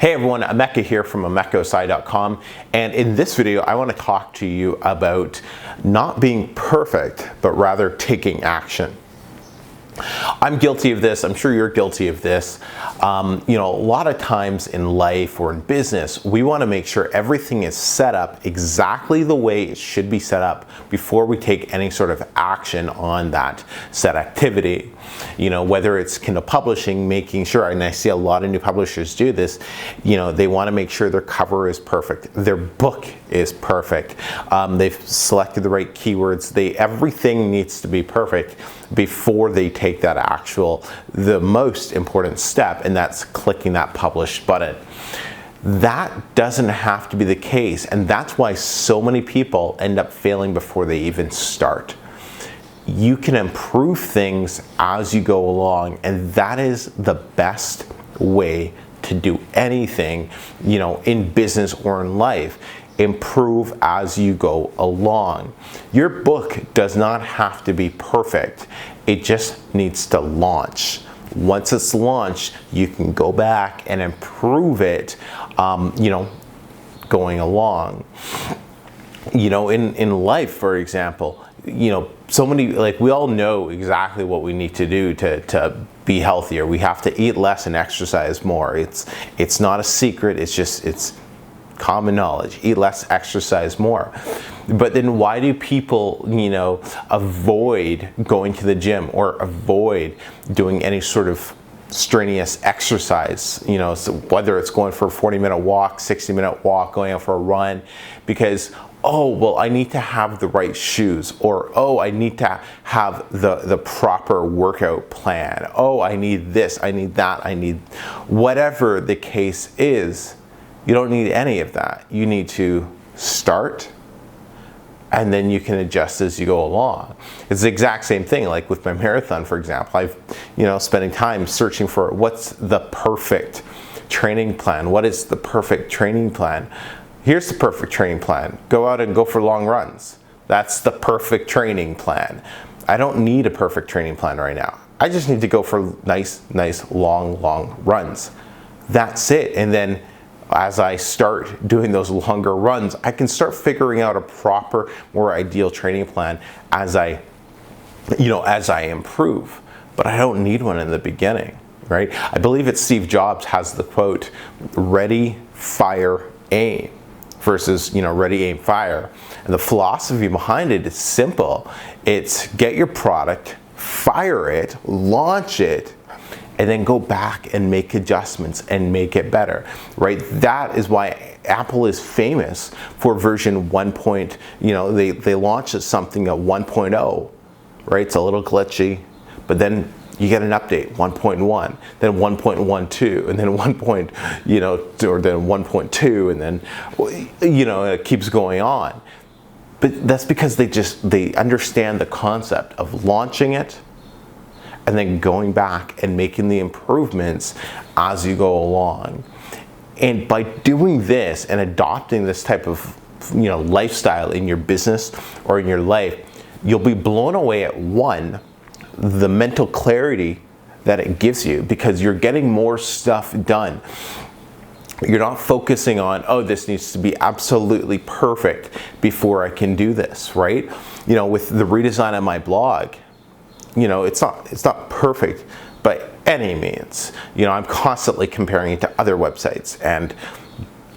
Hey everyone, Emeka here from EmekaOssai.com, and in this video I want to talk to you about not being perfect, but rather taking action. I'm guilty of this. I'm sure you're guilty of this. A lot of times in life or in business, we want to make sure everything is set up exactly the way it should be set up before we take any sort of action on that set activity. Whether it's Kindle publishing, making sure, and I see a lot of new publishers do this, they want to make sure their cover is perfect, their book is perfect, they've selected the right keywords, everything needs to be perfect before they take the most important step, and that's clicking that publish button. That doesn't have to be the case, and that's why so many people end up failing before they even start. You can improve things as you go along, and that is the best way to do anything, in business or in life. Improve as you go along. Your book does not have to be perfect. It just needs to launch. Once it's launched, you can go back and improve it, going along. In life, for example, so many, we all know exactly what we need to do to be healthier. We have to eat less and exercise more. It's not a secret. It's common knowledge. Eat less, exercise more. But then why do people, avoid going to the gym or avoid doing any sort of strenuous exercise? So whether it's going for a 40-minute walk, 60-minute walk, going out for a run, because I need to have the right shoes, or I need to have the proper workout plan. I need this, I need that, I need whatever the case is. You don't need any of that. You need to start, and then you can adjust as you go along. It's the exact same thing, like with my marathon, for example. I've, spending time searching for what's the perfect training plan. What is the perfect training plan? Here's the perfect training plan. Go out and go for long runs. That's the perfect training plan. I don't need a perfect training plan right now. I just need to go for nice, long runs. That's it. And then as I start doing those longer runs, I can start figuring out a proper, more ideal training plan as I improve. But I don't need one in the beginning, right? I believe it's Steve Jobs has the quote, ready, fire, aim, versus, ready, aim, fire. And the philosophy behind it is simple. It's get your product, fire it, launch it, and then go back and make adjustments and make it better, right? That is why Apple is famous for version 1. They launched something at 1.0, right? It's a little glitchy, but then you get an update, 1.1, then 1.12, and then or then 1.2, and then, it keeps going on. But that's because they understand the concept of launching it, and then going back and making the improvements as you go along. And by doing this and adopting this type of lifestyle in your business or in your life, you'll be blown away at the mental clarity that it gives you, because you're getting more stuff done. You're not focusing on, this needs to be absolutely perfect before I can do this, right? With the redesign of my blog, it's not perfect by any means. I'm constantly comparing it to other websites, and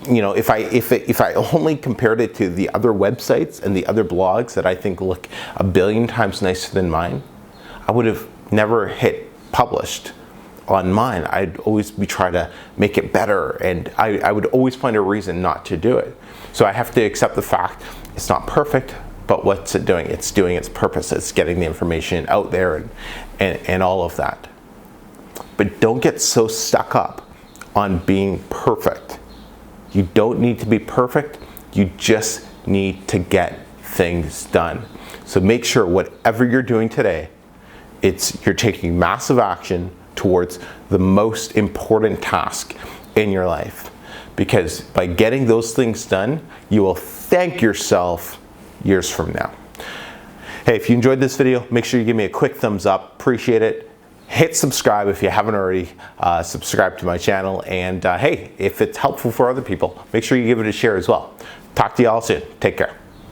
if I only compared it to the other websites and the other blogs that I think look a billion times nicer than mine, I would have never hit published on mine. I'd always be trying to make it better, and I would always find a reason not to do it. So I have to accept the fact it's not perfect. But what's it doing? It's doing its purpose. It's getting the information out there and all of that. But don't get so stuck up on being perfect. You don't need to be perfect. You just need to get things done. So make sure whatever you're doing today, you're taking massive action towards the most important task in your life. Because by getting those things done, you will thank yourself years from now. Hey, if you enjoyed this video, make sure you give me a quick thumbs up. Appreciate it. hit subscribe if you haven't already subscribed to my channel. And hey, if it's helpful for other people, make sure you give it a share as well. Talk to you all soon. Take care.